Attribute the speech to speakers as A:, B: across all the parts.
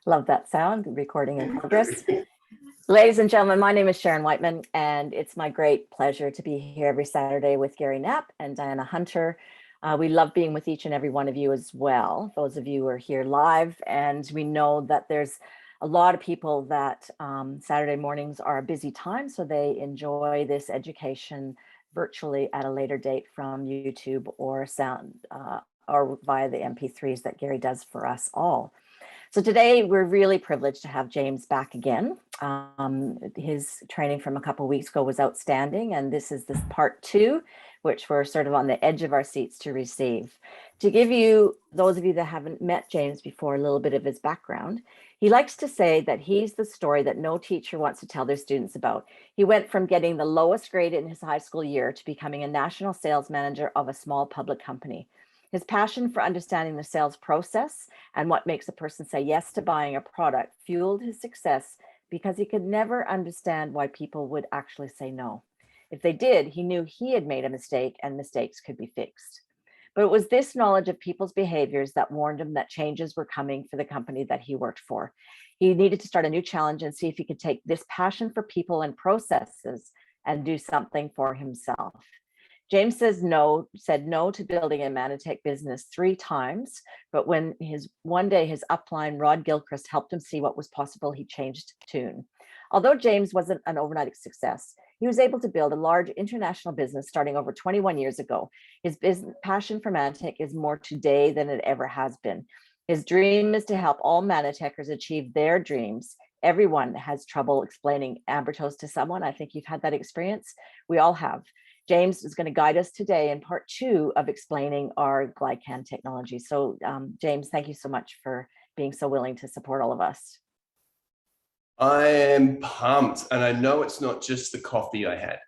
A: Love that sound. Recording in progress. Ladies and gentlemen, my name is Sharon Whiteman, and it's my great pleasure to be here every Saturday with Gary Knapp and Diana Hunter. We love being with each and every one of you as well, those of you who are here live. And we know that there's a lot of people that Saturday mornings are a busy time, so they enjoy this education virtually at a later date from YouTube or sound or via the MP3s that Gary does for us all. So today we're really privileged to have James back again. His training from a couple of weeks ago was outstanding, and this is this part 2, which we're sort of on the edge of our seats to receive. To give you, those of you that haven't met James before, a little bit of his background, he likes to say that he's the story that no teacher wants to tell their students about. He went from getting the lowest grade in his high school year to becoming a national sales manager of a small public company. His passion for understanding the sales process and what makes a person say yes to buying a product fueled his success because he could never understand why people would actually say no. If they did, he knew he had made a mistake and mistakes could be fixed. But it was this knowledge of people's behaviors that warned him that changes were coming for the company that he worked for. He needed to start a new challenge and see if he could take this passion for people and processes and do something for himself. James said no to building a Manatech business 3 times, but when one day his upline, Rod Gilchrist, helped him see what was possible, he changed tune. Although James wasn't an overnight success, he was able to build a large international business starting over 21 years ago. His passion for Manatech is more today than it ever has been. His dream is to help all Manatechers achieve their dreams. Everyone has trouble explaining amber toast to someone. I think you've had that experience. We all have. James is going to guide us today in part 2 of explaining our glycan technology. So James, thank you so much for being so willing to support all of us.
B: I am pumped, and I know it's not just the coffee I had.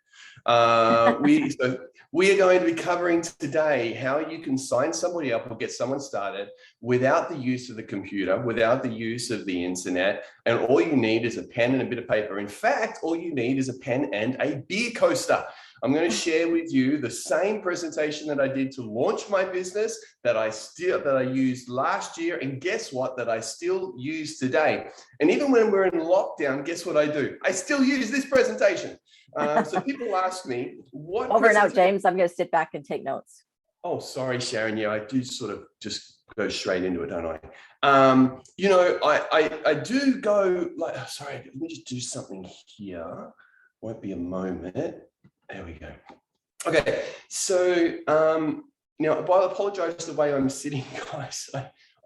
B: We are going to be covering today how you can sign somebody up or get someone started without the use of the computer, without the use of the internet, and all you need is a pen and a bit of paper. In fact, all you need is a pen and a beer coaster. I'm going to share with you the same presentation that I did to launch my business that I used last year, and guess what? That I still use today. And even when we're in lockdown, guess what I do? I still use this presentation. So people ask me, what
A: over and out, James. I'm going to sit back and take notes.
B: Oh, sorry, Sharon. Yeah, I do sort of just go straight into it, don't I? You know, I do go like, sorry, let me just do something here. Won't be a moment. There we go. Okay, so now I apologize for the way I'm sitting, guys.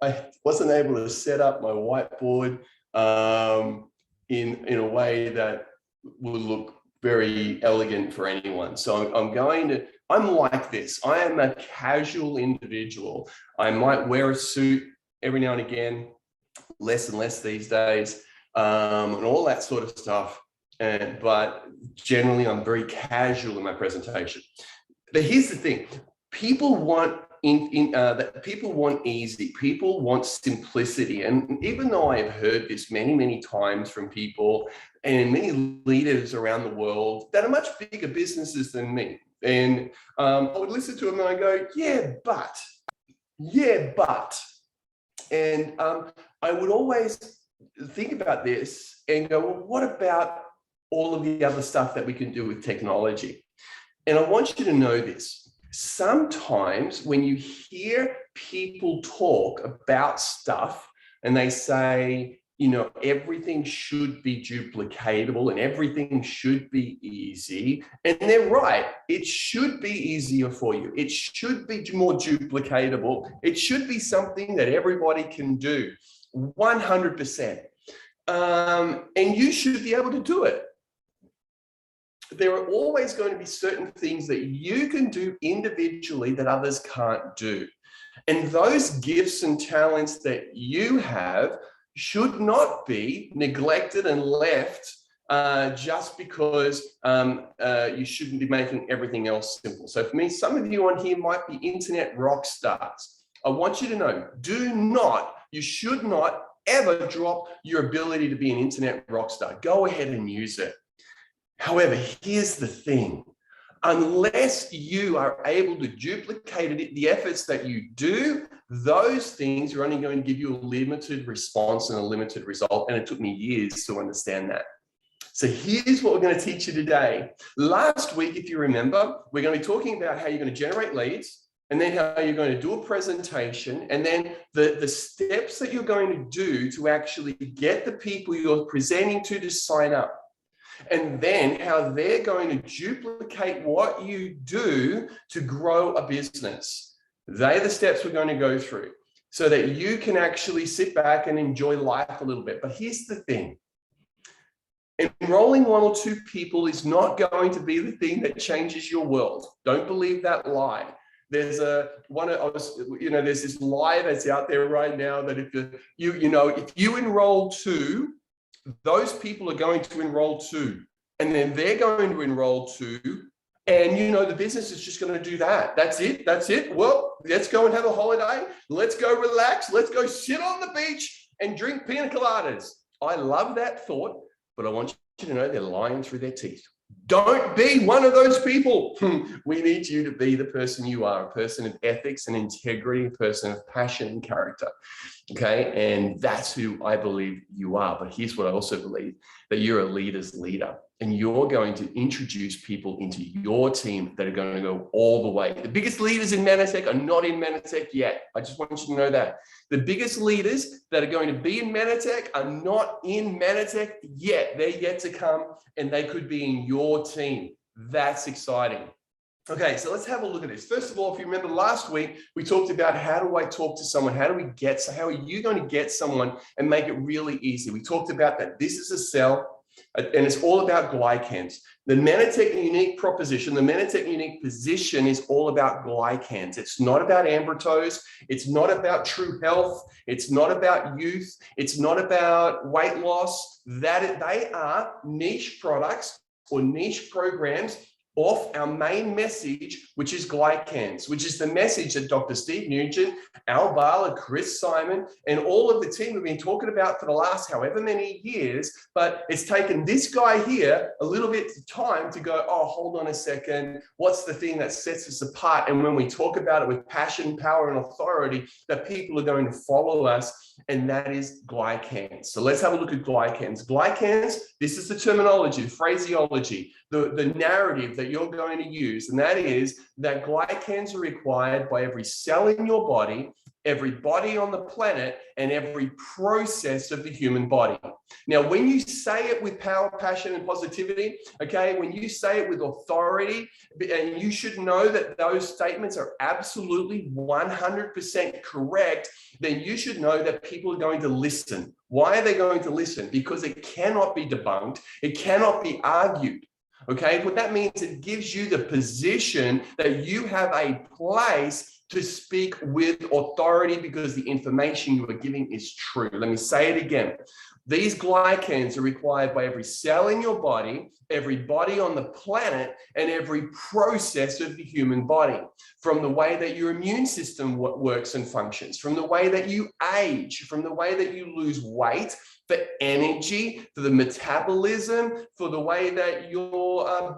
B: I wasn't able to set up my whiteboard in a way that will look very elegant for anyone. So I'm like this. I am a casual individual. I might wear a suit every now and again, less and less these days, and all that sort of stuff. But generally, I'm very casual in my presentation. But here's the thing: people want people want easy. People want simplicity. And even though I have heard this many times from people and many leaders around the world that are much bigger businesses than me, and I would listen to them and I go, yeah, but, and I would always think about this and go, well, what about all of the other stuff that we can do with technology? And I want you to know this. Sometimes when you hear people talk about stuff and they say, you know, everything should be duplicatable and everything should be easy, and they're right. It should be easier for you. It should be more duplicatable. It should be something that everybody can do 100%. And you should be able to do it. There are always going to be certain things that you can do individually that others can't do. And those gifts and talents that you have should not be neglected and left just because you shouldn't be making everything else simple. So for me, some of you on here might be internet rock stars. I want you to know, you should not ever drop your ability to be an internet rock star. Go ahead and use it. However, here's the thing. unless you are able to duplicate the efforts that you do, those things are only going to give you a limited response and a limited result. And it took me years to understand that. So here's what we're going to teach you today. Last week, if you remember, we're going to be talking about how you're going to generate leads, and then how you're going to do a presentation, and then the steps that you're going to do to actually get the people you're presenting to sign up. And then how they're going to duplicate what you do to grow a business. They're the steps we're going to go through so that you can actually sit back and enjoy life a little bit. But here's the thing. Enrolling 1 or 2 people is not going to be the thing that changes your world. Don't believe that lie. There's there's this lie that's out there right now that if you enroll 2, those people are going to enroll 2, and then they're going to enroll 2, and the business is just going to do that. That's it. Well, let's go and have a holiday. Let's go relax. Let's go sit on the beach and drink pina coladas. I love that thought, but I want you to know they're lying through their teeth. Don't be one of those people. We need you to be the person you are, a person of ethics and integrity, a person of passion and character. Okay, and that's who I believe you are. But here's what I also believe, that you're a leader's leader, and you're going to introduce people into your team that are going to go all the way. The biggest leaders in Manatech are not in Manatech yet. I just want you to know that. The biggest leaders that are going to be in Manatech are not in Manatech yet. They're yet to come, and they could be in your team. That's exciting. Okay, so let's have a look at this. First of all, if you remember last week, we talked about how do I talk to someone? How are you going to get someone and make it really easy? We talked about that this is a cell, and it's all about glycans. The Manatech unique proposition, the Manatech unique position is all about glycans. It's not about ambrotose. It's not about true health. It's not about youth. It's not about weight loss. They are niche products or niche programs off our main message, which is glycans, which is the message that Dr. Steve Nugent, Al Bala, Chris Simon, and all of the team have been talking about for the last however many years. But it's taken this guy here a little bit of time to go, oh, hold on a second. What's the thing that sets us apart? And when we talk about it with passion, power, and authority, that people are going to follow us, and that is glycans. So let's have a look at glycans. Glycans, this is the terminology, the phraseology, the narrative that you're going to use, and that is that glycans are required by every cell in your body, every body on the planet, and every process of the human body. Now, when you say it with power, passion, and positivity, okay, when you say it with authority, and you should know that those statements are absolutely 100% correct, then you should know that people are going to listen. Why are they going to listen? Because it cannot be debunked. It cannot be argued. Okay, what that means, it gives you the position that you have a place to speak with authority because the information you are giving is true. Let me say it again. These glycans are required by every cell in your body, every body on the planet, and every process of the human body. From the way that your immune system works and functions, from the way that you age, from the way that you lose weight, for energy, for the metabolism, for the way that your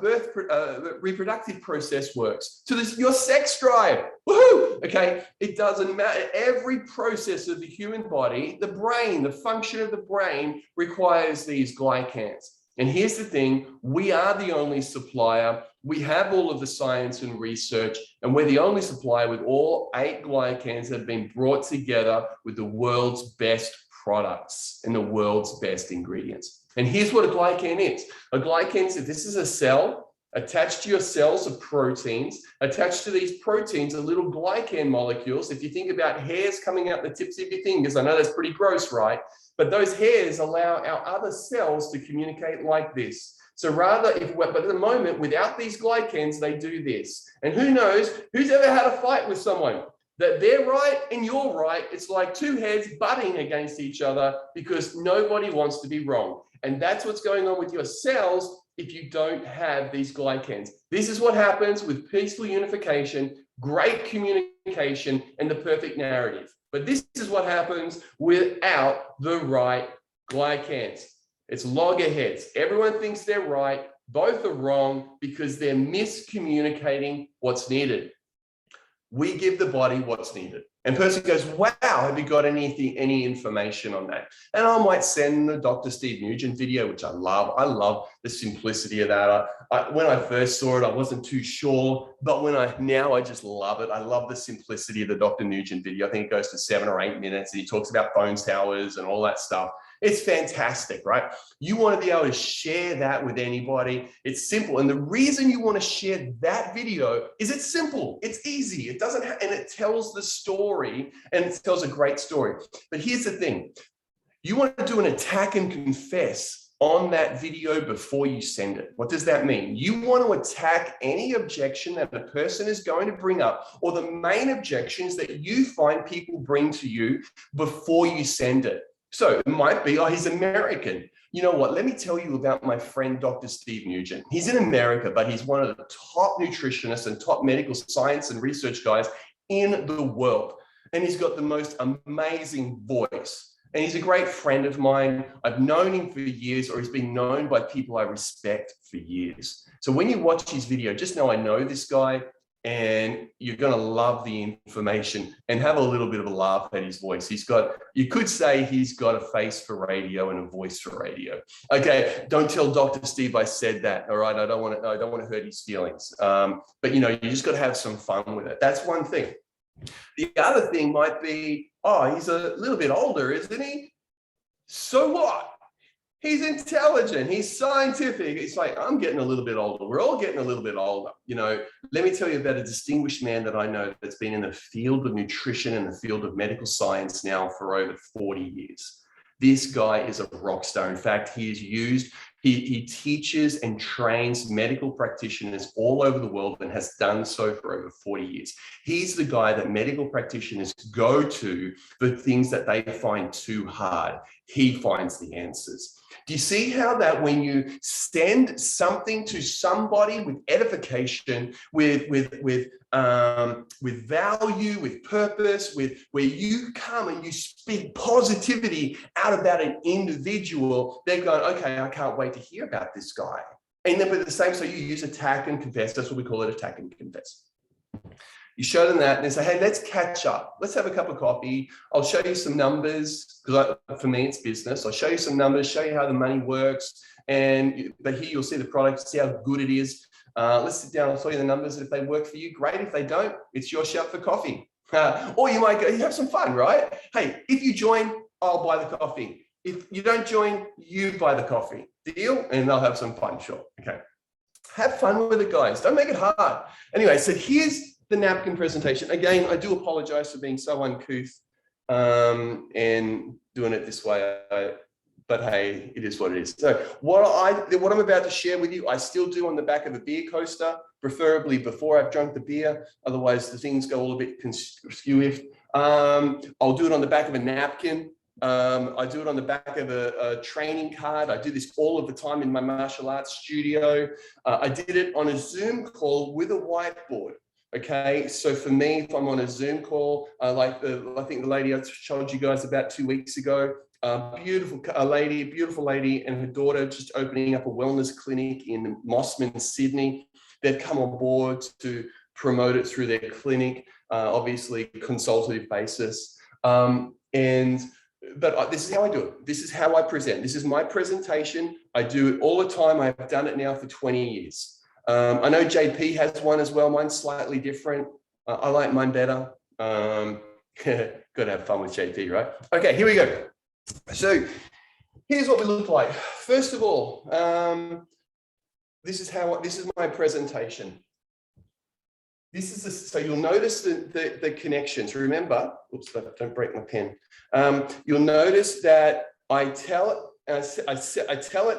B: reproductive process works, to your sex drive. Woohoo! Okay, it doesn't matter. Every process of the human body, the brain, the function of the brain requires these glycans. And here's the thing, we are the only supplier. We have all of the science and research, and we're the only supplier with all 8 glycans that have been brought together with the world's best products and the world's best ingredients. And here's what a glycan is. A glycan is, this is a cell. Attached to your cells are proteins. Attached to these proteins are little glycan molecules. If you think about hairs coming out the tips of your fingers, I know that's pretty gross, right? But those hairs allow our other cells to communicate like this. So but at the moment, without these glycans, they do this. And who knows, who's ever had a fight with someone? That they're right and you're right. It's like 2 heads butting against each other because nobody wants to be wrong. And that's what's going on with your cells if you don't have these glycans. This is what happens with peaceful unification, great communication, and the perfect narrative. But this is what happens without the right glycans. It's loggerheads. Everyone thinks they're right. Both are wrong because they're miscommunicating what's needed. We give the body what's needed. And person goes, wow, have you got any information on that? And I might send the Dr. Steve Nugent video, which I love. I love the simplicity of that. When I first saw it, I wasn't too sure, but now I just love it. I love the simplicity of the Dr. Nugent video. I think it goes to 7 or 8 minutes and he talks about phone towers and all that stuff. It's fantastic, right? You want to be able to share that with anybody. It's simple. And the reason you want to share that video is it's simple. It's easy. It doesn't and it tells the story, and it tells a great story. But here's the thing. You want to do an attack and confess on that video before you send it. What does that mean? You want to attack any objection that the person is going to bring up, or the main objections that you find people bring to you before you send it. So it might be, oh, he's American. You know what? Let me tell you about my friend, Dr. Steve Nugent. He's in America, but he's one of the top nutritionists and top medical science and research guys in the world. And he's got the most amazing voice. And he's a great friend of mine. I've known him for years, or he's been known by people I respect for years. So when you watch his video, just know I know this guy, and you're going to love the information and have a little bit of a laugh at his voice. You could say he's got a face for radio and a voice for radio. Okay, don't tell Dr. Steve I said that. All right, I don't want to hurt his feelings. But you just got to have some fun with it. That's one thing. The other thing might be, oh, he's a little bit older, isn't he? So what? He's intelligent. He's scientific. It's like, I'm getting a little bit older. We're all getting a little bit older. Let me tell you about a distinguished man that I know that's been in the field of nutrition and the field of medical science now for over 40 years. This guy is a rock star. In fact, he teaches and trains medical practitioners all over the world and has done so for over 40 years. He's the guy that medical practitioners go to for things that they find too hard. He finds the answers. Do you see how that when you send something to somebody with edification, with value, with purpose, where you come and you speak positivity out about an individual, they're going, okay, I can't wait to hear about this guy. And then, but the same, so you use attack and confess. That's what we call it, attack and confess. You show them that and they say, hey, let's catch up. Let's have a cup of coffee. I'll show you some numbers, because for me, it's business. I'll show you some numbers, show you how the money works. But here you'll see the product, see how good it is. Let's sit down and tell you the numbers. And if they work for you, great. If they don't, it's your shout for coffee. Or you might go, you have some fun, right? Hey, if you join, I'll buy the coffee. If you don't join, you buy the coffee. Deal? And they'll have some fun, sure. Okay. Have fun with it, guys. Don't make it hard. Anyway, so here's the napkin presentation. Again, I do apologize for being so uncouth and doing it this way. But hey, it is what it is. So what I'm about to share with you, I still do on the back of a beer coaster, preferably before I've drunk the beer. Otherwise, the things go all a bit conspicuous. I'll do it on the back of a napkin. I do it on the back of a training card. I do this all of the time in my martial arts studio. I did it on a Zoom call with a whiteboard. Okay, so for me, if I'm on a Zoom call, I think the lady I showed you guys about 2 weeks ago, beautiful lady and her daughter just opening up a wellness clinic in Mossman, Sydney. They've come on board to promote it through their clinic, obviously consultative basis. But this is how I do it. This is how I present. This is my presentation. I do it all the time. I've done it now for 20 years. I know JP has one as well. Mine's slightly different. I like mine better. Got to have fun with JP, right? Okay, here we go. So here's what we look like. First of all, this is my presentation. So you'll notice the connections. Remember, oops, don't break my pen. You'll notice that I tell it, I tell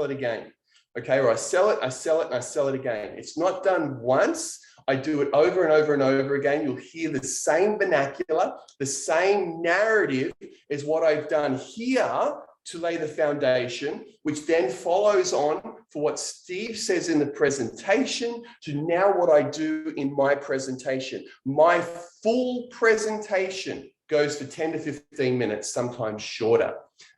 B: it again. Okay, or I sell it, and I sell it again. It's not done once. I do it over and over and over again. You'll hear the same vernacular, the same narrative is what I've done here to lay the foundation, which then follows on for what Steve says in the presentation to now what I do in my presentation. My full presentation goes for 10 to 15 minutes, sometimes shorter.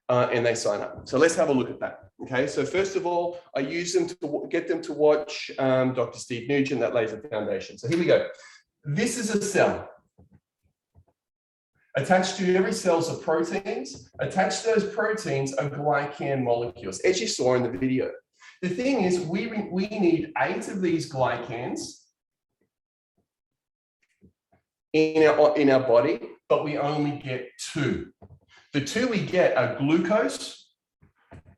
B: and they sign up. So let's have a look at that. Okay, so first of all, I use them to get them to watch Dr. Steve Nugent. That lays the foundation. So here we go. This is a cell. Attached to every cell are proteins. Attached to those proteins are glycan molecules, as you saw in the video. The thing is, we need 8 of these glycans in our body, but we only get 2. The 2 we get are glucose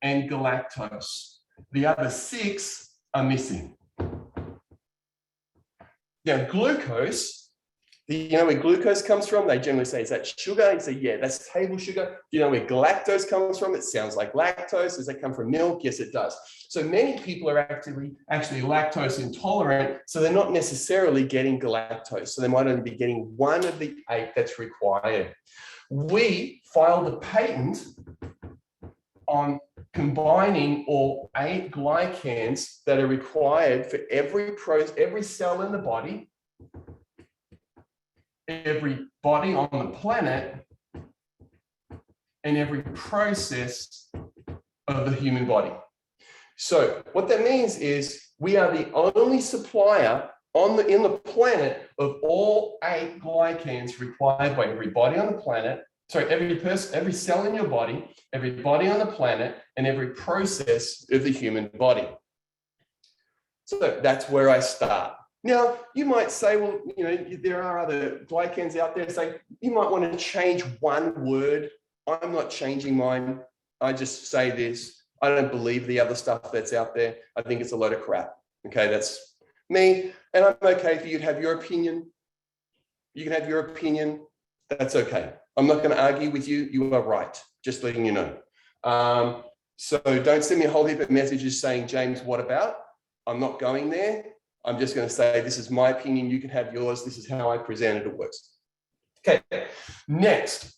B: and galactose. The other 6 are missing. Now, glucose, you know where glucose comes from? They generally say, is that sugar? You say, yeah, that's table sugar. You know where galactose comes from? It sounds like lactose. Does that come from milk? Yes, it does. So many people are actually lactose intolerant, so they're not necessarily getting galactose. So they might only be getting 1 of the 8 that's required. We filed a patent on combining all 8 glycans that are required for every cell in the body, every body on the planet, and every process of the human body. So what that means is we are the only supplier in the planet of all 8 glycans required by every body on the planet. Sorry, every cell in your body, every body on the planet, and every process of the human body. So that's where I start. Now, you might say, well, you know, there are other glycans out there. So you might want to change one word. I'm not changing mine. I just say this. I don't believe the other stuff that's out there. I think it's a load of crap. Okay, that's me. And I'm okay for you to have your opinion. You can have your opinion. That's okay. I'm not going to argue with you. You are right. Just letting you know. So don't send me a whole heap of messages saying, James, what about? I'm not going there. I'm just going to say, this is my opinion. You can have yours. This is how I presented it works. Okay, next.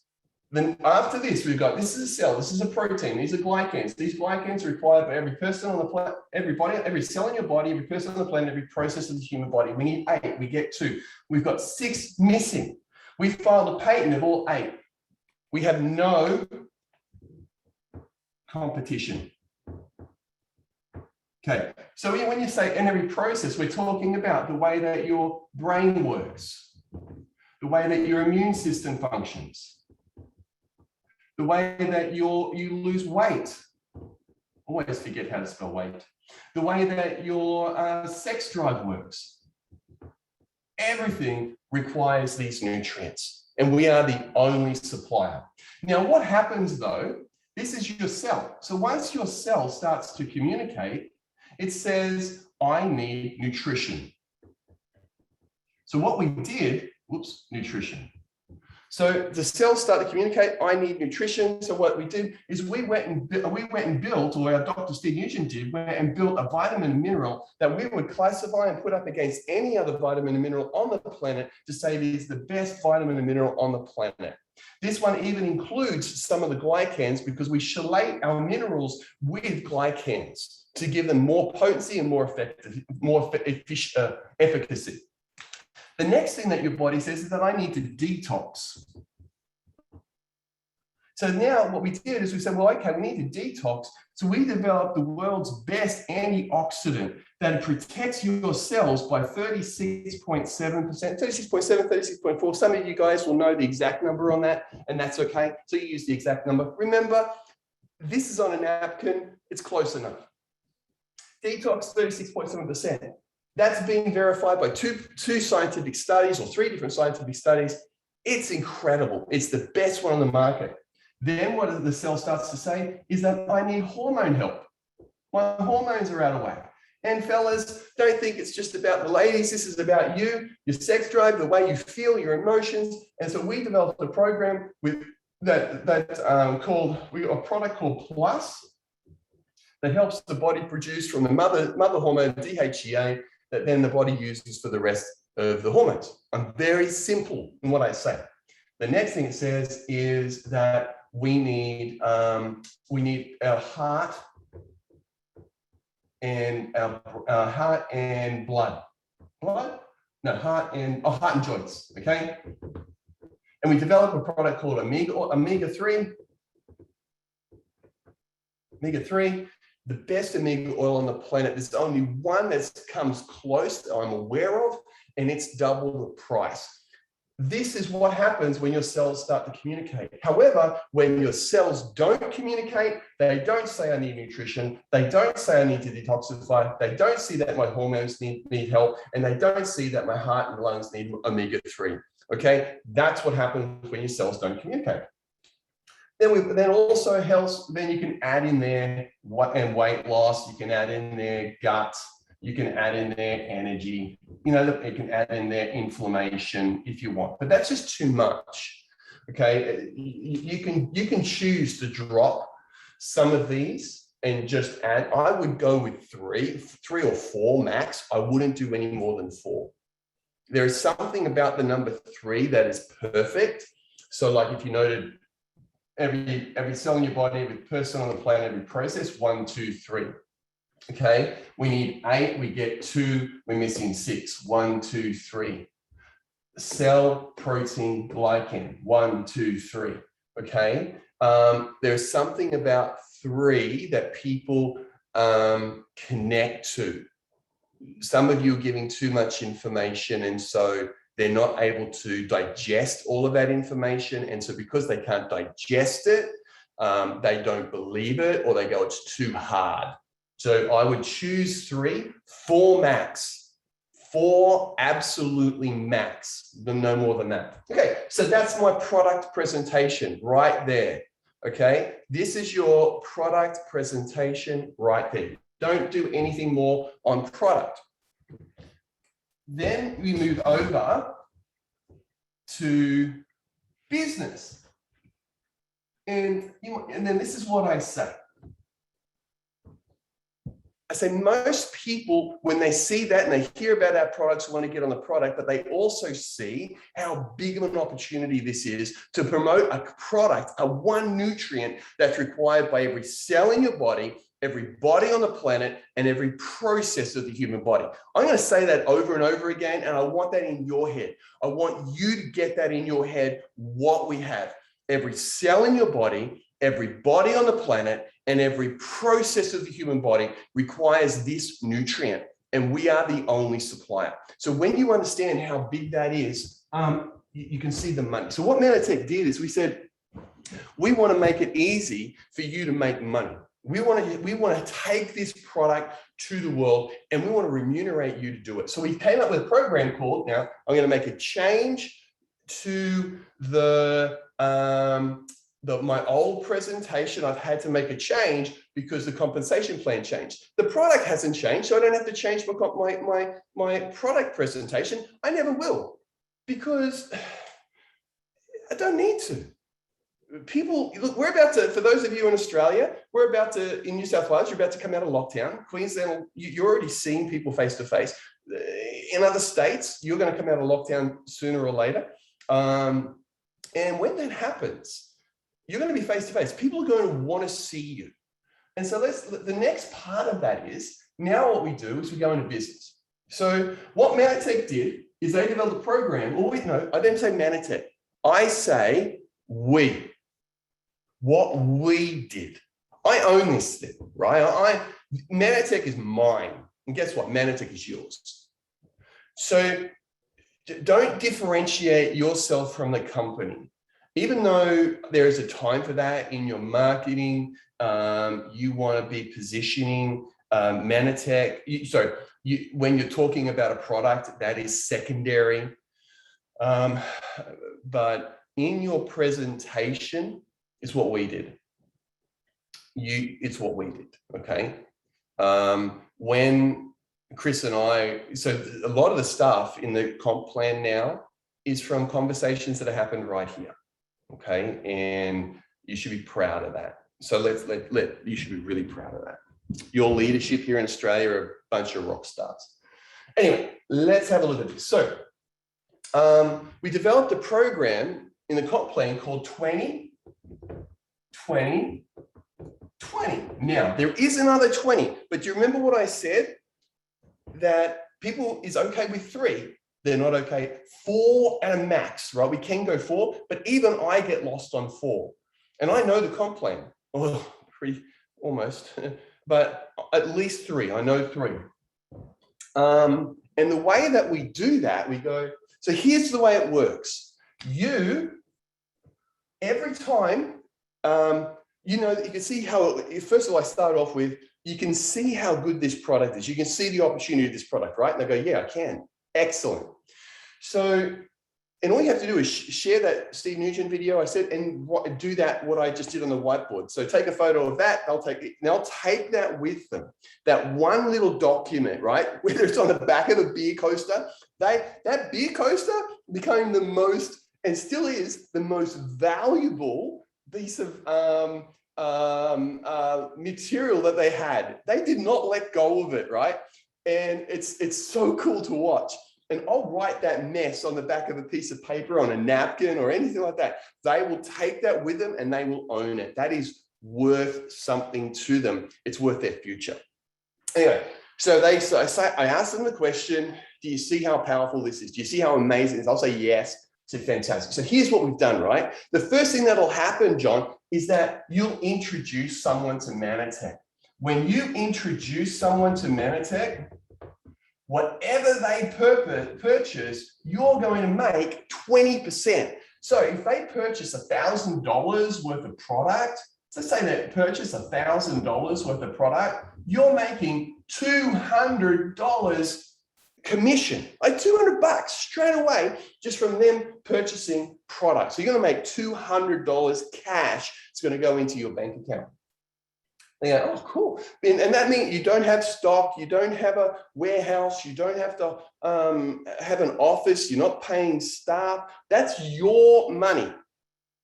B: Then after this, we've got, this is a cell, this is a protein, these are glycans. These glycans are required by every person on the planet, every cell in your body, every person on the planet, every process of the human body. We need 8, we get 2. We've got 6 missing. We filed a patent of all 8. We have no competition. Okay, so when you say in every process, we're talking about the way that your brain works, the way that your immune system functions, the way that you lose weight. Always forget how to spell weight. The way that your sex drive works. Everything requires these nutrients, and we are the only supplier. Now, what happens though? This is your cell. So once your cell starts to communicate, it says, I need nutrition. So what we did, nutrition. So the cells start to communicate, I need nutrition. So what we did is we went and built, or our Dr. Steve Nugent did, went and built a vitamin and mineral that we would classify and put up against any other vitamin and mineral on the planet to say it is the best vitamin and mineral on the planet. This one even includes some of the glycans because we chelate our minerals with glycans to give them more potency and more efficacy. The next thing that your body says is that I need to detox. So now what we did is we said, well, okay, we need to detox. So we developed the world's best antioxidant that protects your cells by 36.7%, 36.7, 36.4. Some of you guys will know the exact number on that, and that's okay. So you use the exact number. Remember, this is on a napkin. It's close enough. Detox, 36.7%. That's being verified by two scientific studies, or 3 different scientific studies. It's incredible. It's the best one on the market. Then what the cell starts to say is that I need hormone help. My hormones are out of whack. And fellas, don't think it's just about the ladies. This is about you, your sex drive, the way you feel, your emotions. And so we developed a program with a product called Plus that helps the body produce from the mother hormone DHEA that then the body uses for the rest of the hormones. I'm very simple in what I say. The next thing it says is that we need our heart and heart and heart and joints. Okay, and we develop a product called omega 3, Omega-3, the best omega oil on the planet. There's only one that comes close that I'm aware of, and it's double the price. This is what happens when your cells start to communicate. However, when your cells don't communicate, they don't say I need nutrition, they don't say I need to detoxify, they don't see that my hormones need help, and they don't see that my heart and lungs need omega-3. Okay, that's what happens when your cells don't communicate. Then also helps, then you can add in there weight loss, you can add in there gut, you can add in there energy, you can add in there inflammation if you want, but that's just too much. Okay, you can choose to drop some of these and just add. I would go with three or four max. I wouldn't do any more than 4. There is something about the number 3 that is perfect. So like if you noted, every cell in your body, every person on the planet, every process, 1, 2, 3. Okay, we need 8, we get 2, we're missing 6. 1, 2, 3. Cell, protein, glycan, 1, 2, 3. Okay, there's something about 3 that people connect to. Some of you are giving too much information, and so they're not able to digest all of that information. And so because they can't digest it, they don't believe it, or they go, it's too hard. So I would choose 3, 4 max, 4 absolutely max, no more than that. Okay, so that's my product presentation right there. Okay, this is your product presentation right there. Don't do anything more on product. Then we move over to business. And then this is what I say. I say most people, when they see that and they hear about our products, want to get on the product, but they also see how big of an opportunity this is to promote a product, a one nutrient that's required by every cell in your body, every body on the planet, and every process of the human body. I'm going to say that over and over again, and I want that in your head. I want you to get that in your head, what we have. Every cell in your body, every body on the planet, and every process of the human body requires this nutrient, and we are the only supplier. So when you understand how big that is, you can see the money. So what Nanotech did is we said, we want to make it easy for you to make money. We want to take this product to the world, and we want to remunerate you to do it. So we came up with a program called, now I'm going to make a change to my old presentation. I've had to make a change because the compensation plan changed. The product hasn't changed, so I don't have to change my product presentation. I never will, because I don't need to. People, look, we're about to, for those of you in Australia, we're about to, in New South Wales, you're about to come out of lockdown. Queensland, you're already seeing people face to face. In other states, you're going to come out of lockdown sooner or later. And when that happens, you're going to be face to face. People are going to want to see you. And so the next part of that is, now what we do is we go into business. So what Nanotech did is they developed a program. I don't say Nanotech. I say we. What we did. I own this thing, right? Nanotech is mine. And guess what? Nanotech is yours. So don't differentiate yourself from the company. Even though there is a time for that in your marketing, you want to be positioning Nanotech. When you're talking about a product, that is secondary. But in your presentation, it's what we did. It's what we did, okay? When Chris and I, so a lot of the stuff in the comp plan now is from conversations that have happened right here, okay? And you should be proud of that. So you should be really proud of that. Your leadership here in Australia are a bunch of rock stars. Anyway, let's have a look at this. So we developed a program in the comp plan called 20, 20, 20. Now, there is another 20, but do you remember what I said? That people is okay with 3. They're not okay. 4 at a max, right? We can go 4, but even I get lost on 4. And I know the comp plan. Oh, almost, but at least 3. I know 3. And the way that we do that, we go, so here's the way it works. Every time, you can see how, first of all, I start off with, you can see how good this product is. You can see the opportunity of this product, right? And they go, yeah, I can. Excellent. So, and all you have to do is share that Steve Nugent video I said, and do that, what I just did on the whiteboard. So take a photo of that, they'll take that with them. That one little document, right? Whether it's on the back of a beer coaster, that beer coaster became the most, and still is, the most valuable piece of material that they had. They did not let go of it, right? And it's so cool to watch. And I'll write that mess on the back of a piece of paper, on a napkin or anything like that. They will take that with them and they will own it. That is worth something to them. It's worth their future. Anyway, so I ask them the question, do you see how powerful this is? Do you see how amazing it is? I'll say yes. It's fantastic. So here's what we've done, right? The first thing that'll happen, John, is that you'll introduce someone to Manatech. When you introduce someone to Manatech, whatever they purchase, you're going to make 20%. So if they purchase $1,000 worth of product, let's say they purchase $1,000 worth of product, you're making $200 commission, like $200 straight away, just from them purchasing products. So you're going to make $200 cash. It's going to go into your bank account. Yeah, oh, cool. And that means you don't have stock, you don't have a warehouse, you don't have to have an office, you're not paying staff. That's your money.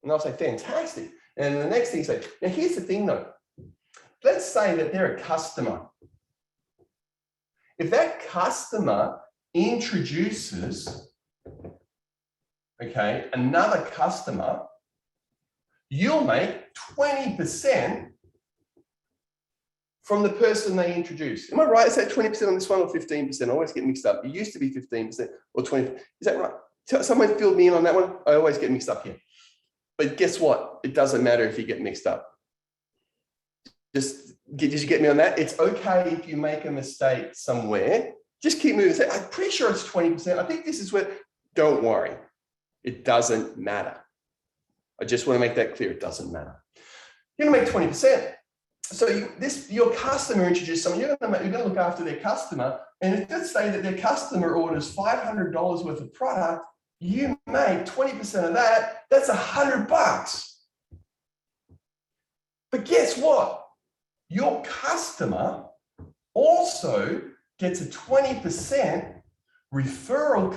B: And I'll say, fantastic. And the next thing you say, now here's the thing though. Let's say that they're a customer. If that customer introduces, another customer, you'll make 20% from the person they introduce. Am I right? Is that 20% on this one or 15%? I always get mixed up. It used to be 15% or 20%. Is that right? Someone filled me in on that one. I always get mixed up here. But guess what? It doesn't matter if you get mixed up. Did you get me on that? It's okay if you make a mistake somewhere. Just keep moving. Say, I'm pretty sure it's 20%. I think this is where, don't worry. It doesn't matter. I just want to make that clear. It doesn't matter. You're going to make 20%. So your customer introduced someone, you're going to look after their customer. And if let's say that their customer orders $500 worth of product, you make 20% of that. That's $100. But guess what? Your customer also gets a 20% referral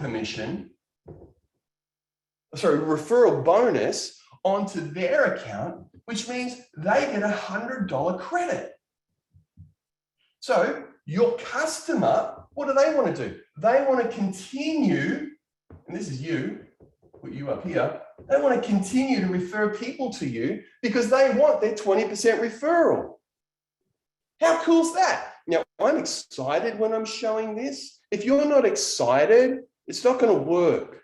B: bonus onto their account, which means they get a $100 credit. So your customer, what do they want to do? They want to continue, and this is you, put you up here, they want to continue to refer people to you because they want their 20% referral. How cool is that? Now, I'm excited when I'm showing this. If you're not excited, it's not going to work.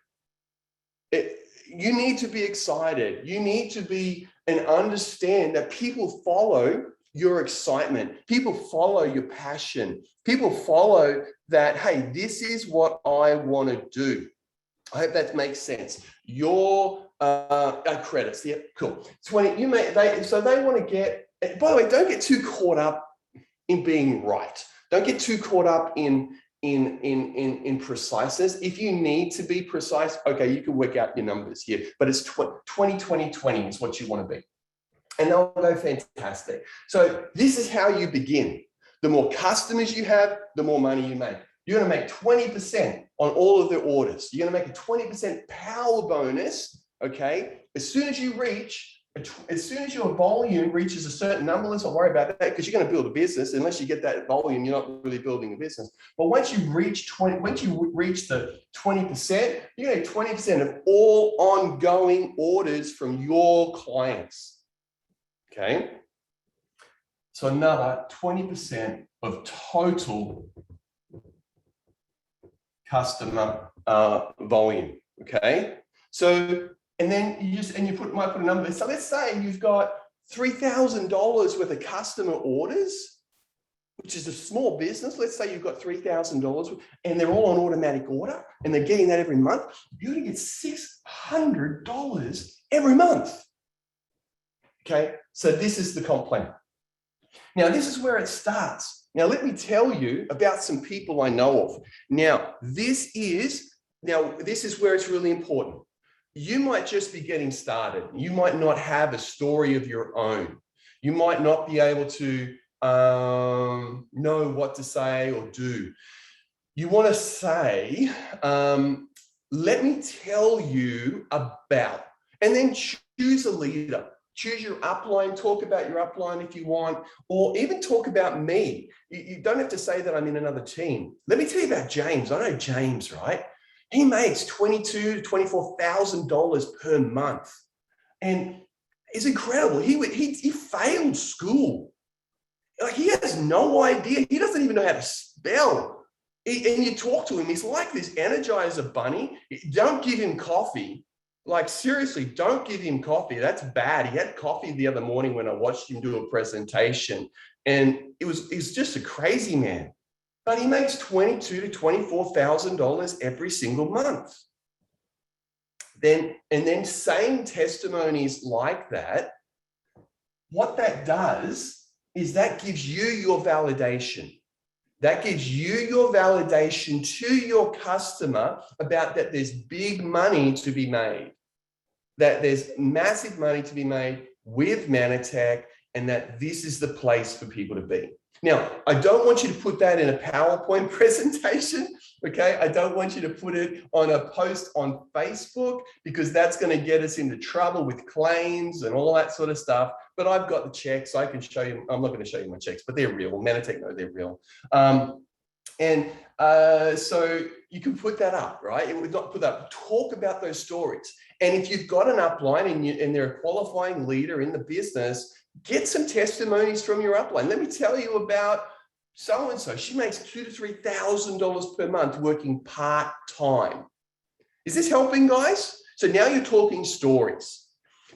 B: You need to be excited. You need to be and understand that people follow your excitement. People follow your passion. People follow that, hey, this is what I want to do. I hope that makes sense. Your credits, yeah, cool. 20, so they want to get, by the way, don't get too caught up in being right. Don't get too caught up in preciseness. If you need to be precise, okay, you can work out your numbers here, but it's 20 is what you want to be. And they'll go fantastic. So this is how you begin. The more customers you have, the more money you make. You're going to make 20% on all of their orders. You're going to make a 20% power bonus, okay? As soon as your volume reaches a certain number, let's not worry about that because you're going to build a business. Unless you get that volume, you're not really building a business. But once you reach the 20%, you're going to get 20% of all ongoing orders from your clients. Okay. So another 20% of total customer volume. Okay. So, and then you might put a number there. So let's say you've got $3,000 worth of customer orders, which is a small business. Let's say you've got $3,000 and they're all on automatic order and they're getting that every month. You're going to get $600 every month. Okay, so this is the comp plan. Now, this is where it starts. Now, let me tell you about some people I know of. Now, this is where it's really important. You might just be getting started. You might not have a story of your own. You might not be able to know what to say or do. You want to say, let me tell you about, and then choose a leader. Choose your upline, talk about your upline if you want, or even talk about me. You don't have to say that I'm in another team. Let me tell you about James. I know James, right? He makes $22,000 to $24,000 per month. And it's incredible. He failed school. Like, he has no idea. He doesn't even know how to spell. And you talk to him, he's like this Energizer bunny. Don't give him coffee. Like, seriously, don't give him coffee. That's bad. He had coffee the other morning when I watched him do a presentation, and he's just a crazy man. But he makes $22,000 to $24,000 every single month. And then saying testimonies like that, what that does is that gives you your validation. That gives you your validation to your customer about that there's big money to be made, that there's massive money to be made with Manatech, and that this is the place for people to be. Now, I don't want you to put that in a PowerPoint presentation, okay? I don't want you to put it on a post on Facebook, because that's going to get us into trouble with claims and all that sort of stuff. But I've got the checks. I can show you. I'm not going to show you my checks, but they're real. Manatech know they're real. So you can put that up, right? It would not put up. Talk about those stories. And if you've got an upline and they're a qualifying leader in the business, get some testimonies from your upline. Let me tell you about so-and-so. She makes $2,000 to $3,000 per month working part-time. Is this helping, guys? So now you're talking stories,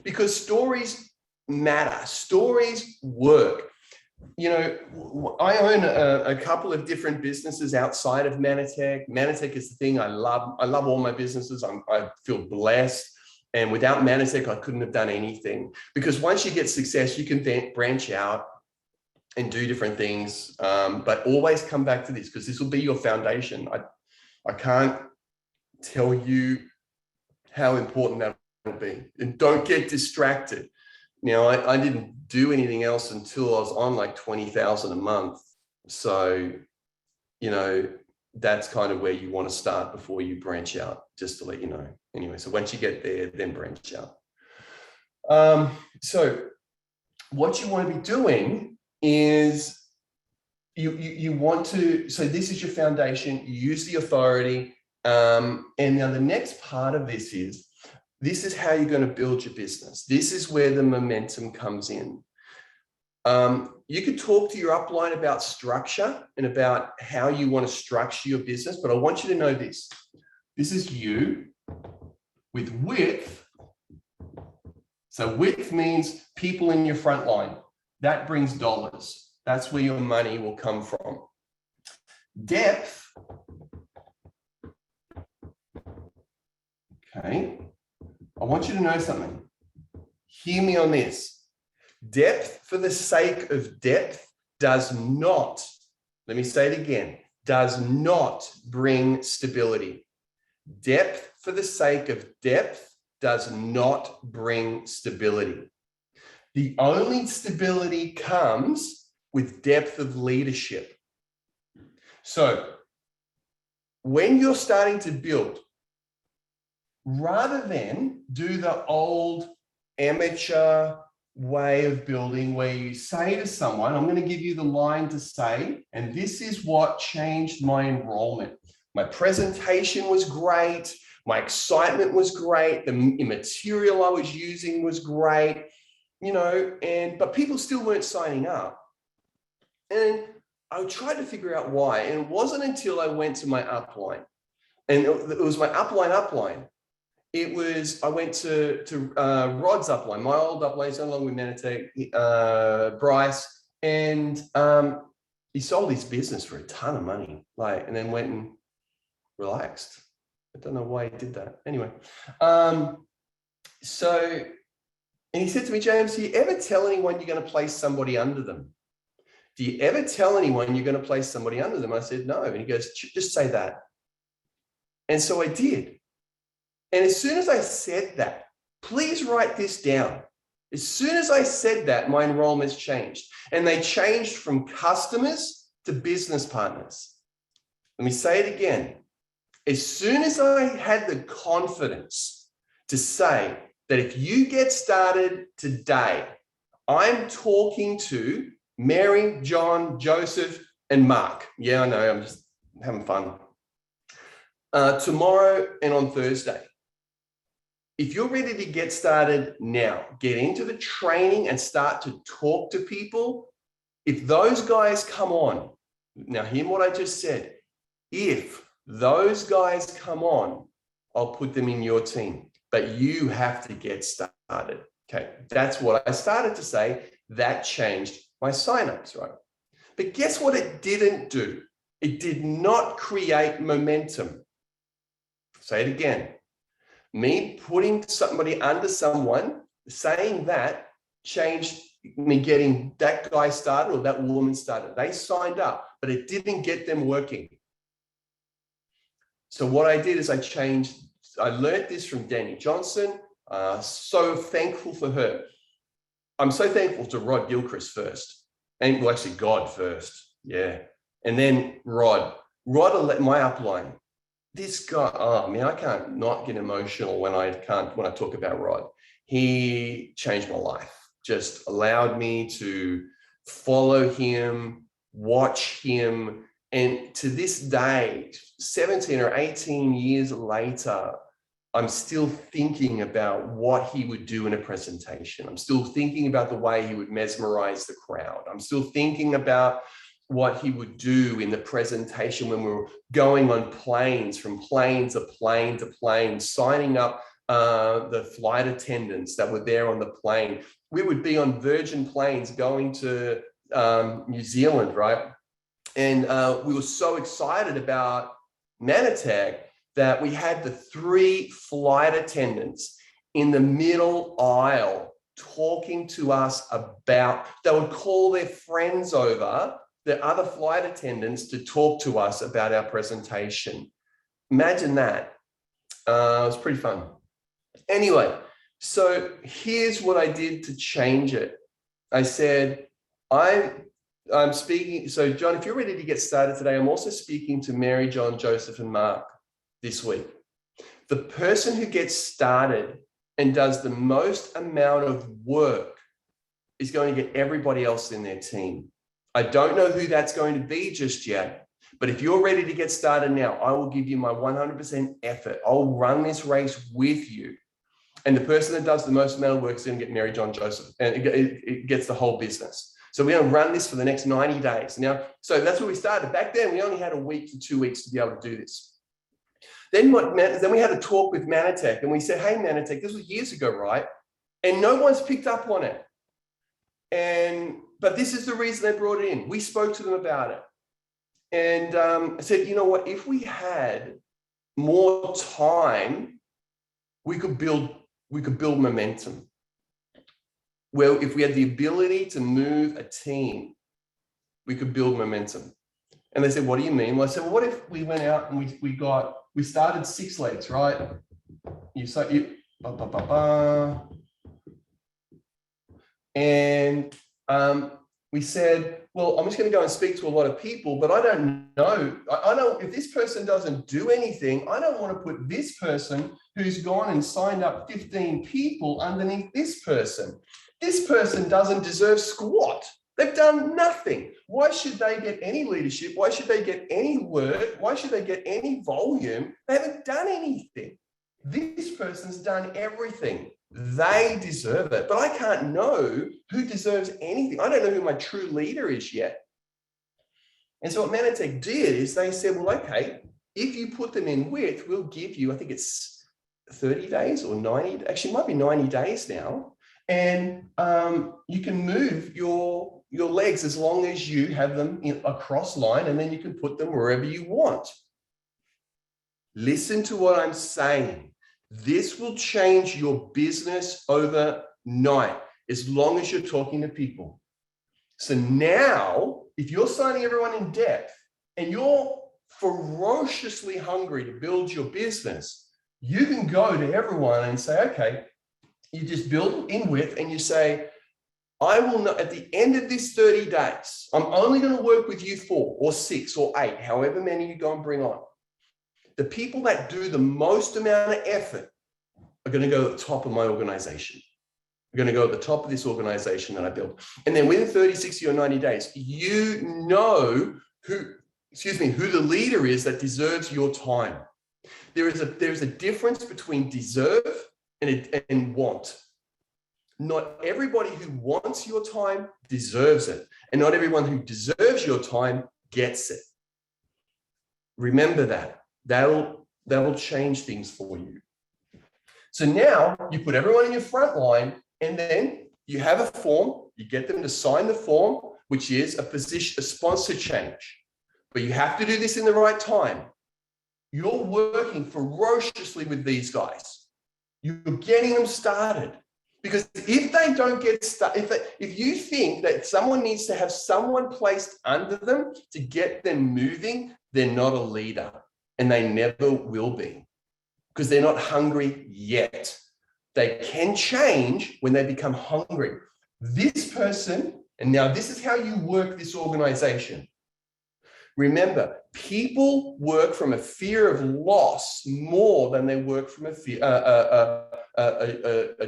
B: because stories matter. Stories work. You know, I own a couple of different businesses outside of Manatech. Manatech is the thing I love. I love all my businesses. I feel blessed. And without Manatech, I couldn't have done anything, because once you get success, you can then branch out and do different things. But always come back to this, because this will be your foundation. I can't tell you how important that will be. And don't get distracted. You know, I didn't do anything else until I was on like 20,000 a month. So, you know, that's kind of where you want to start before you branch out, just to let you know. Anyway, so once you get there, then branch out. So what you want to be doing is you want to, so this is your foundation, you use the authority. And now the next part of this is how you're going to build your business. This is where the momentum comes in. You could talk to your upline about structure and about how you want to structure your business, but I want you to know this. This is you with width. So width means people in your front line. That brings dollars. That's where your money will come from. Depth. Okay. I want you to know something. Hear me on this. Depth for the sake of depth does not, let me say it again, does not bring stability. Depth for the sake of depth does not bring stability. The only stability comes with depth of leadership. So when you're starting to build, rather than do the old amateur way of building where you say to someone, I'm going to give you the line to say, and this is what changed my enrollment. My presentation was great. My excitement was great. The material I was using was great, you know, but people still weren't signing up. And I tried to figure out why. And it wasn't until I went to my upline, and it was my upline. I went to Rod's upline, my old upline, he's no longer with Manatee, Bryce, and he sold his business for a ton of money, and then went and relaxed. I don't know why he did that. Anyway, and he said to me, James, do you ever tell anyone you're going to place somebody under them? Do you ever tell anyone you're going to place somebody under them? I said, no. And he goes, just say that. And so I did. And as soon as I said that, please write this down. As soon as I said that, my enrollments changed. And they changed from customers to business partners. Let me say it again. As soon as I had the confidence to say that if you get started today, I'm talking to Mary, John, Joseph, and Mark. Yeah, I know, I'm just having fun. Tomorrow and on Thursday. If you're ready to get started now, get into the training and start to talk to people. If those guys come on, now hear what I just said. If those guys come on, I'll put them in your team, but you have to get started. Okay, that's what I started to say. That changed my signups, right? But guess what it didn't do? It did not create momentum. Say it again. Me putting somebody under someone, saying that changed me getting that guy started or that woman started. They signed up, but it didn't get them working. So what I did is I learned this from Danny Johnson. So thankful for her. I'm so thankful to Rod Gilchrist first. And well, actually God first. Yeah. And then Rod, my upline. This guy, oh man, I can't not get emotional when I talk about Rod. He changed my life, just allowed me to follow him, watch him. And to this day, 17 or 18 years later, I'm still thinking about what he would do in a presentation. I'm still thinking about the way he would mesmerize the crowd. I'm still thinking about what he would do in the presentation when we were going on planes, from plane to plane to plane, signing up the flight attendants that were there on the plane. We would be on Virgin planes going to New Zealand, right? And we were so excited about Manatee that we had the 3 flight attendants in the middle aisle talking to us about, they would call their friends over, the other flight attendants, to talk to us about our presentation. Imagine that. It was pretty fun. Anyway, so here's what I did to change it. I said, I'm speaking. So John, if you're ready to get started today, I'm also speaking to Mary, John, Joseph, and Mark this week. The person who gets started and does the most amount of work is going to get everybody else in their team. I don't know who that's going to be just yet, but if you're ready to get started now, I will give you my 100% effort. I'll run this race with you. And the person that does the most amount of work is going to get Mary, John, Joseph, and it gets the whole business. So we're going to run this for the next 90 days. Now, so that's where we started. Back then, we only had a week to 2 weeks to be able to do this. Then we had a talk with Manatee, and we said, hey, Manatee, this was years ago, right? And no one's picked up on it. But this is the reason they brought it in. We spoke to them about it. And I said, you know what, if we had more time, we could build momentum. Well, if we had the ability to move a team, we could build momentum. And they said, what do you mean? Well, I said, well, what if we went out and we started 6 legs, right? And we said, well, I'm just going to go and speak to a lot of people, but I don't know. I don't, if this person doesn't do anything, I don't want to put this person who's gone and signed up 15 people underneath this person. This person doesn't deserve squat. They've done nothing. Why should they get any leadership? Why should they get any work? Why should they get any volume? They haven't done anything. This person's done everything. They deserve it. But I can't know who deserves anything. I don't know who my true leader is yet. And so what Manatee did is they said, well, okay, if you put them in with, we'll give you, I think it's 30 days or 90, actually it might be 90 days now. And you can move your legs as long as you have them in a cross line, and then you can put them wherever you want. Listen to what I'm saying. This will change your business overnight as long as you're talking to people. So now, if you're signing everyone in depth and you're ferociously hungry to build your business, you can go to everyone and say, okay, you just build in width and you say, I will not, at the end of this 30 days, I'm only going to work with you 4 or 6 or 8, however many you go and bring on. The people that do the most amount of effort are going to go at the top of my organization. We're going to go at the top of this organization that I built. And then within 30, 60 or 90 days, you know who the leader is that deserves your time. There's a difference between deserve and want. Not everybody who wants your time deserves it. And not everyone who deserves your time gets it. Remember that. That'll change things for you. So now you put everyone in your front line, and then you have a form, you get them to sign the form, which is a sponsor change. But you have to do this in the right time. You're working ferociously with these guys. You're getting them started. Because if they don't get started, if you think that someone needs to have someone placed under them to get them moving, they're not a leader, and they never will be, because they're not hungry yet. They can change when they become hungry. This person, and now this is how you work this organization. Remember, people work from a fear of loss more than they work from a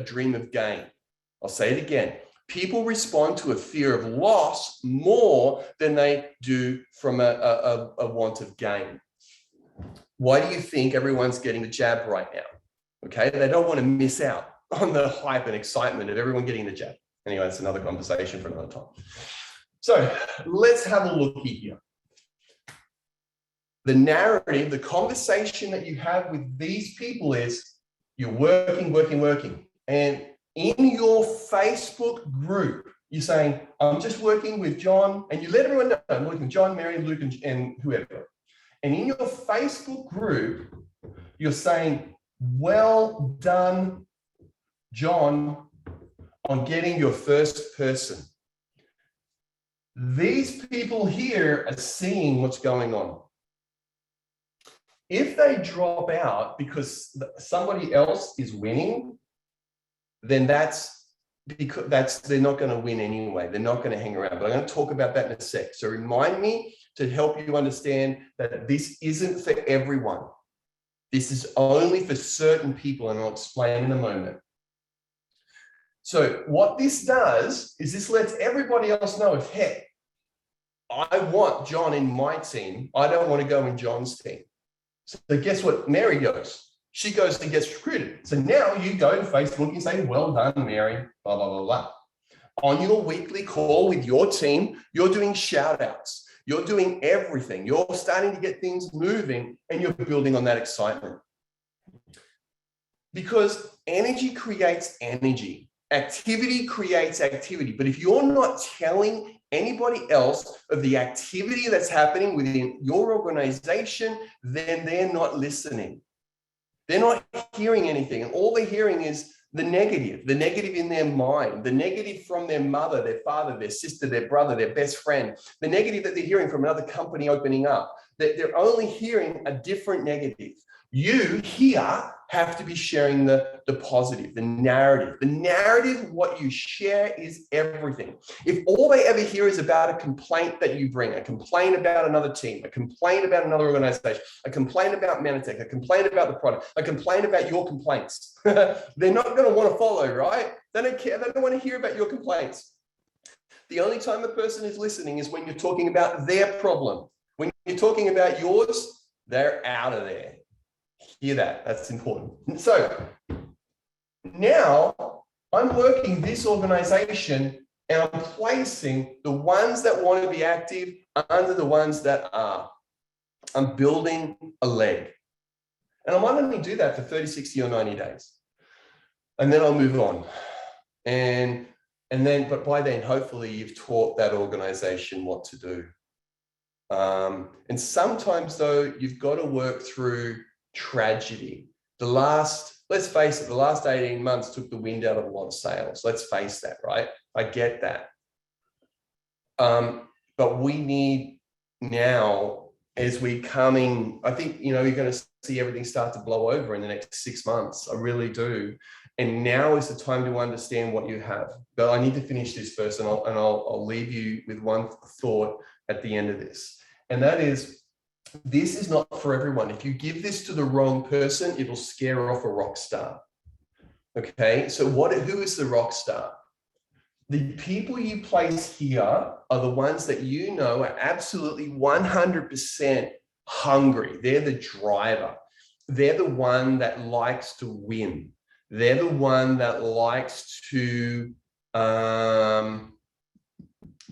B: dream of gain. I'll say it again. People respond to a fear of loss more than they do from a want of gain. Why do you think everyone's getting the jab right now? Okay, they don't want to miss out on the hype and excitement of everyone getting the jab. Anyway, that's another conversation for another time. So let's have a look here. The narrative, the conversation that you have with these people is you're working. And in your Facebook group, you're saying, I'm just working with John, and you let everyone know, I'm working with John, Mary, Luke, and whoever. And in your Facebook group, you're saying, well done, John, on getting your first person. These people here are seeing what's going on. If they drop out because somebody else is winning, then that's because they're not going to win anyway. They're not going to hang around. But I'm going to talk about that in a sec. So remind me to help you understand that this isn't for everyone. This is only for certain people, and I'll explain in a moment. So what this does is this lets everybody else know, if, hey, I want John in my team. I don't want to go in John's team. So guess what Mary goes? She goes and gets recruited. So now you go to Facebook and say, well done, Mary, blah, blah, blah, blah. On your weekly call with your team, you're doing shout outs. You're doing everything. You're starting to get things moving, and you're building on that excitement. Because energy creates energy. Activity creates activity. But if you're not telling anybody else of the activity that's happening within your organization, then they're not listening. They're not hearing anything. And all they're hearing is the negative in their mind, the negative from their mother, their father, their sister, their brother, their best friend, the negative that they're hearing from another company opening up. They're only hearing a different negative. You here have to be sharing the positive, the narrative. The narrative, what you share, is everything. If all they ever hear is about a complaint that you bring, a complaint about another team, a complaint about another organization, a complaint about Manatech, a complaint about the product, a complaint about your complaints, they're not going to want to follow, right? They don't care. They don't want to hear about your complaints. The only time a person is listening is when you're talking about their problem. When you're talking about yours, they're out of there. Hear that. That's important. So now I'm working this organization, and I'm placing the ones that want to be active under the ones that are. I'm building a leg. And I might only do that for 30, 60 or 90 days. And then I'll move on. And then, but by then, hopefully you've taught that organization what to do. And sometimes though, you've got to work through tragedy. Let's face it, the last 18 months took the wind out of a lot of sails. Let's face that, right? I get that. But we need now, as we're coming, I think, you're going to see everything start to blow over in the next 6 months. I really do. And now is the time to understand what you have. But I need to finish this first, and I'll leave you with one thought at the end of this. And that is, this is not for everyone. If you give this to the wrong person, it'll scare off a rock star. Okay, so who is the rock star? The people you place here are the ones that you know are absolutely 100% hungry. They're the driver. They're the one that likes to win. They're the one that likes to,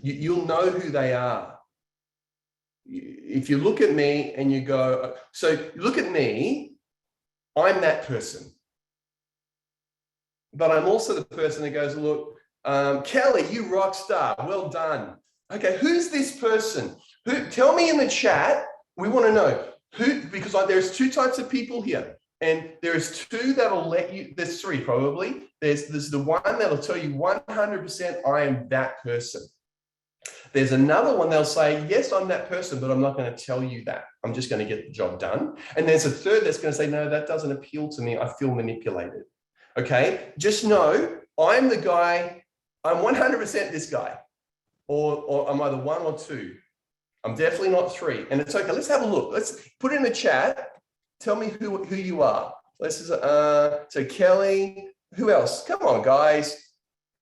B: you'll know who they are. If you look at me and you go, so look at me, I'm that person. But I'm also the person that goes, look, Kelly, you rock star, well done. Okay, who's this person? Tell me in the chat, we want to know who, because there's two types of people here. And there's two that'll let you, there's three probably. There's the one that'll tell you 100% I am that person. There's another one they'll say, yes, I'm that person, but I'm not going to tell you that. I'm just going to get the job done. And there's a third that's going to say, no, that doesn't appeal to me. I feel manipulated. Okay, just know I'm the guy, I'm 100% this guy, or I'm either one or two. I'm definitely not three. And it's okay. Let's have a look. Let's put it in the chat. Tell me who you are. So Kelly, who else? Come on, guys.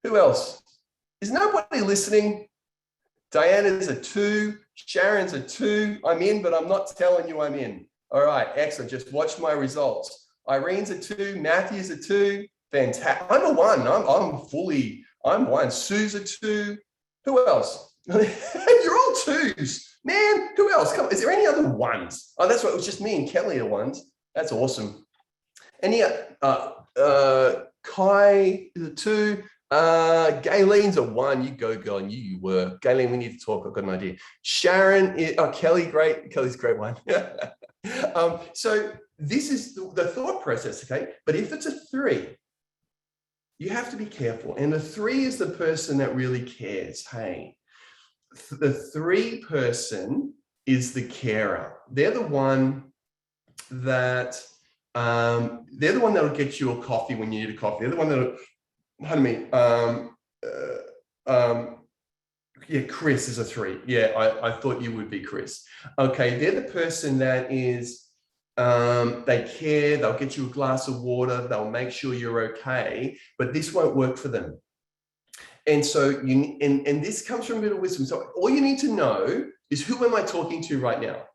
B: Who else? Is nobody listening? Diana's a 2. Sharon's a 2. I'm in, but I'm not telling you I'm in. All right, excellent. Just watch my results. Irene's a 2. Matthew's a 2. Fantastic. I'm a 1. I'm 1. Sue's a 2. Who else? You're all 2s. Man, who else? Come on, is there any other 1s? Oh, that's right. It was just me and Kelly are 1s. That's awesome. Any Kai is a 2. Galen's a 1. You go, girl, and you were. Galen, we need to talk. I've got an idea. Sharon, Kelly, great. Kelly's a great 1. So this is the thought process, okay? But if it's a 3, you have to be careful. And the 3 is the person that really cares. Hey, the 3 person is the carer. They're the one that that'll get you a coffee when you need a coffee. They're the one that'll, yeah, Chris is a 3. Yeah, I thought you would be Chris. Okay, they're the person that is, they care, they'll get you a glass of water, they'll make sure you're okay, but this won't work for them. And so and this comes from a bit of wisdom. So all you need to know is, who am I talking to right now?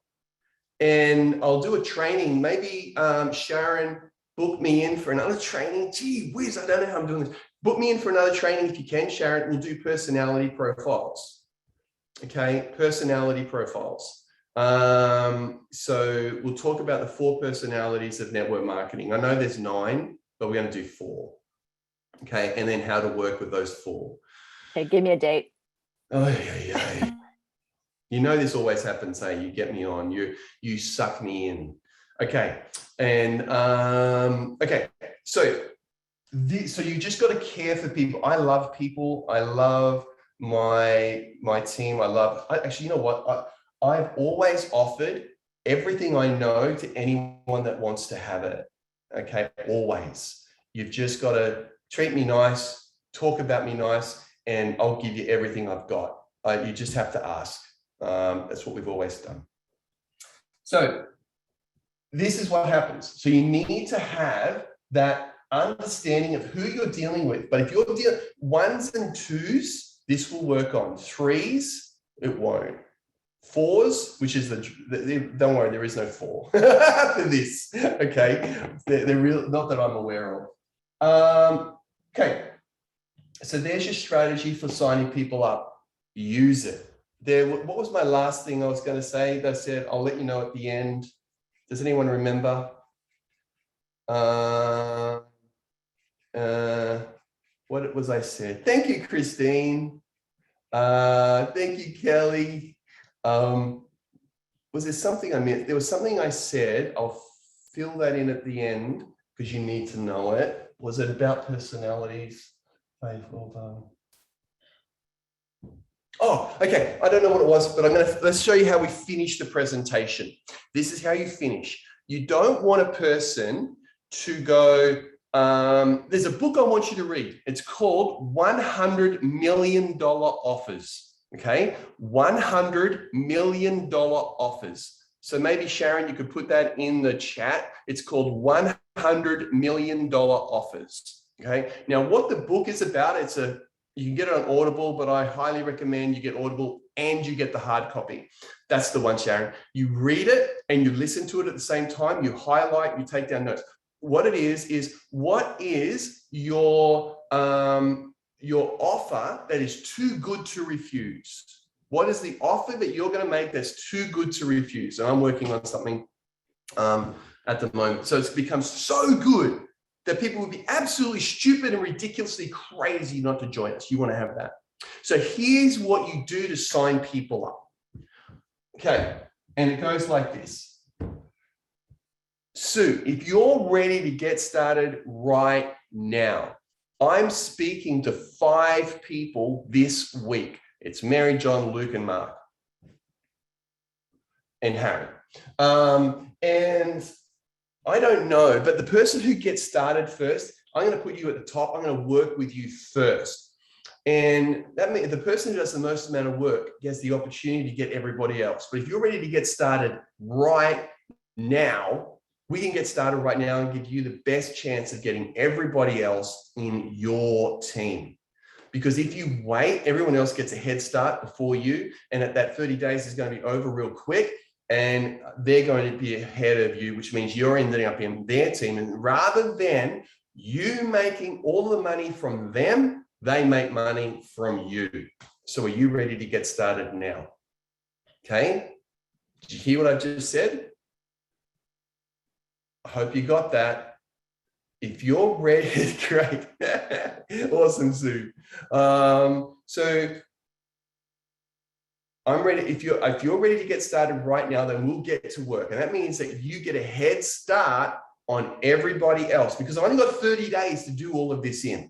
B: And I'll do a training. Maybe Sharon, book me in for another training. Gee whiz, I don't know how I'm doing this. Book me in for another training if you can, Sharon. We'll do personality profiles. Okay, personality profiles. So we'll talk about the 4 personalities of network marketing. I know there's 9, but we're going to do 4. Okay, and then how to work with those 4.
A: Okay, give me a date.
B: Oh, yeah. You know this always happens, hey, you get me on, you suck me in. Okay, and okay, so you just got to care for people. I love people. I love my team. Actually, you know what? I've always offered everything I know to anyone that wants to have it. Okay, always. You've just got to treat me nice, talk about me nice, and I'll give you everything I've got. You just have to ask. That's what we've always done. So this is what happens. So you need to have that understanding of who you're dealing with. But if you're dealing 1s and 2s, this will work on. 3s, it won't. 4s, which is don't worry, there is no 4 for this. Okay, they're real, not that I'm aware of. Okay, so there's your strategy for signing people up. Use it. What was my last thing I was going to say? I said I'll let you know at the end. Does anyone remember? What was I said? Thank you, Christine. Thank you, Kelly. Was there something I meant? There was something I said. I'll fill that in at the end because you need to know it. Was it about personalities? Faith, well done. Oh, okay. I don't know what it was, but let's show you how we finish the presentation. This is how you finish. You don't want a person to go, there's a book I want you to read. It's called $100 Million Offers. Okay. $100 Million Offers. So maybe Sharon, you could put that in the chat. It's called $100 Million Offers. Okay. Now what the book is about, you can get it on Audible, but I highly recommend you get Audible and you get the hard copy. That's the one, Sharon. You read it and you listen to it at the same time. You highlight, you take down notes. What it is what is your offer that is too good to refuse? What is the offer that you're going to make that's too good to refuse? And I'm working on something at the moment. So it's become so good that people would be absolutely stupid and ridiculously crazy not to join us. You want to have that. So here's what you do to sign people up. Okay, and it goes like this. Sue, if you're ready to get started right now, I'm speaking to 5 people this week. It's Mary, John, Luke, and Mark. And Harry. And I don't know, but the person who gets started first, I'm going to put you at the top. I'm going to work with you first. And that means the person who does the most amount of work gets the opportunity to get everybody else. But if you're ready to get started right now, we can get started right now and give you the best chance of getting everybody else in your team. Because if you wait, everyone else gets a head start before you. And at that 30 days is going to be over real quick. And they're going to be ahead of you, which means you're ending up in their team. And rather than you making all the money from them, they make money from you. So are you ready to get started now? Okay. Did you hear what I just said? I hope you got that. If you're ready, great. Awesome, Sue. So I'm ready. If you're ready to get started right now, then we'll get to work. And that means that you get a head start on everybody else because I've only got 30 days to do all of this in.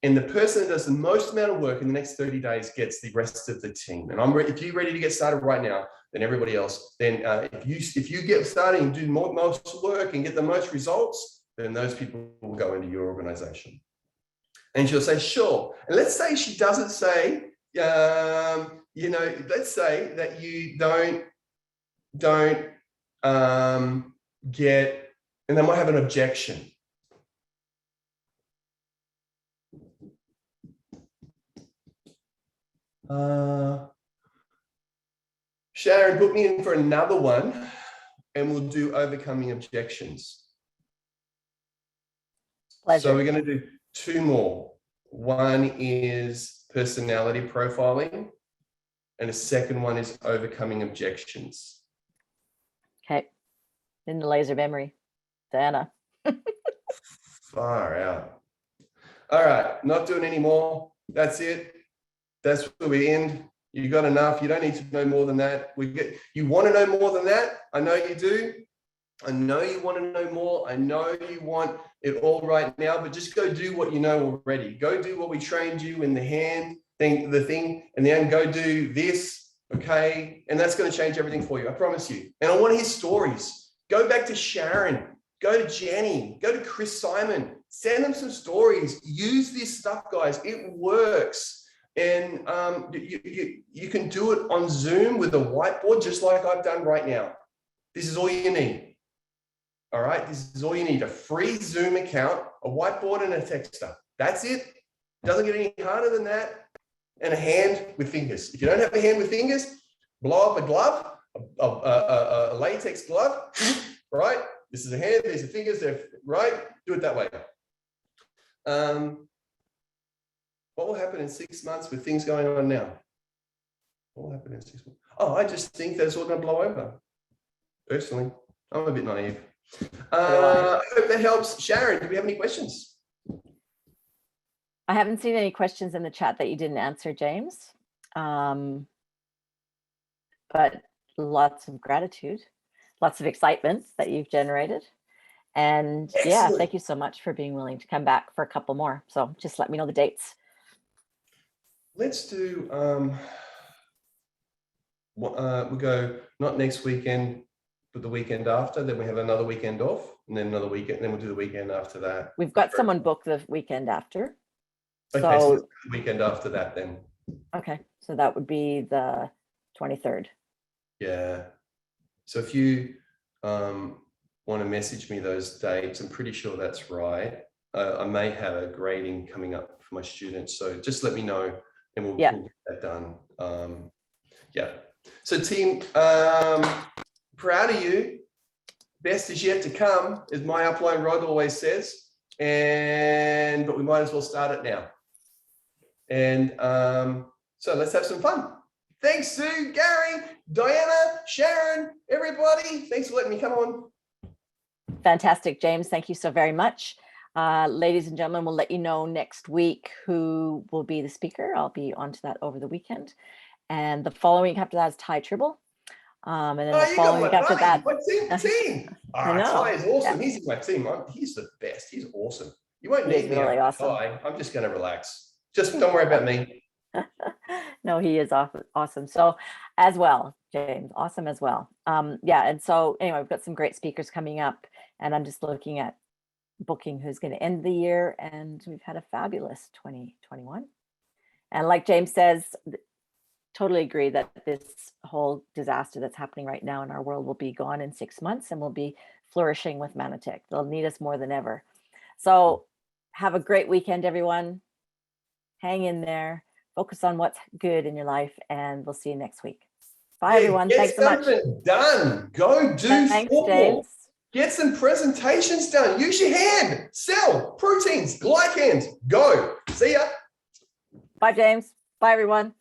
B: And the person that does the most amount of work in the next 30 days gets the rest of the team. And if you're ready to get started right now, then everybody else, then if you get started and do most work and get the most results, then those people will go into your organization. And she'll say, sure. And let's say she doesn't say, let's say that you don't get, and they might have an objection. Sharon, put me in for another one and we'll do overcoming objections.
A: Pleasure.
B: So we're going to do 2 more. One is personality profiling and the second one is overcoming objections.
A: Okay. In the laser memory, Diana.
B: Far out. All right, not doing any more. That's it. That's where we end. You got enough. You don't need to know more than that. You want to know more than that? I know you do. I know you want to know more. I know you want it all right now, but just go do what you know already. Go do what we trained you in the thing, and then go do this, okay? And that's going to change everything for you. I promise you. And I want to hear stories. Go back to Sharon. Go to Jenny. Go to Chris Simon. Send them some stories. Use this stuff, guys. It works. And you can do it on Zoom with a whiteboard, just like I've done right now. This is all you need. All right, this is all you need. A free Zoom account, a whiteboard, and a texter. That's it. Doesn't get any harder than that. And a hand with fingers. If you don't have a hand with fingers, blow up a glove, a latex glove, right? This is a hand, these are fingers, right? Do it that way. What will happen in 6 months with things going on now? What will happen in 6 months? Oh, I just think that it's all going to blow over. Personally, I'm a bit naive. I hope that helps. Sharon, do we have any questions?
A: I haven't seen any questions in the chat that you didn't answer, James. But lots of gratitude, lots of excitement that you've generated. And yeah,
B: Excellent.
A: thank you so much for being willing to come back for a couple more. So just let me know the dates.
B: Let's do, we'll go not next weekend, but the weekend after, then we have another weekend off, and then another weekend, and then we'll do the weekend after that.
A: We've got someone booked the weekend after.
B: Okay, so let's do the weekend after that then.
A: Okay, so that would be the 23rd.
B: Yeah. So if you want to message me those dates, I'm pretty sure that's right. I may have a grading coming up for my students, so just let me know and we'll get that done. Yeah. So team, proud of you. Best is yet to come, as my upline Rod always says. But we might as well start it now. And so let's have some fun. Thanks, Sue, Gary, Diana, Sharon, everybody. Thanks for letting me come on.
A: Fantastic, James. Thank you so very much. Ladies and gentlemen, we'll let you know next week who will be the speaker. I'll be onto that over the weekend. And the following week after that is Ty Tribble. And then the following week after that.
B: My team.
A: I know.
B: Ty is awesome.
A: Yeah.
B: He's in my team. He's the best. He's awesome. You won't
A: He's
B: need me.
A: really awesome.
B: Ty. I'm just going to relax. Just don't worry about me.
A: No, he is awesome. So as well, James, awesome as well. Yeah, and so anyway, we've got some great speakers coming up, and I'm just looking at booking who's going to end the year, and we've had a fabulous 2021. And like James says, totally agree that this whole disaster that's happening right now in our world will be gone in 6 months, and we'll be flourishing with Manotick. They'll need us more than ever. So have a great weekend, everyone. Hang in there. Focus on what's good in your life, and we'll see you next week. Bye, everyone. Thanks so much.
B: Done. Go do
A: Thanks,
B: football.
A: James.
B: Get some presentations done. Use your hand. Sell proteins, glycans. Go. See ya.
A: Bye, James. Bye, everyone.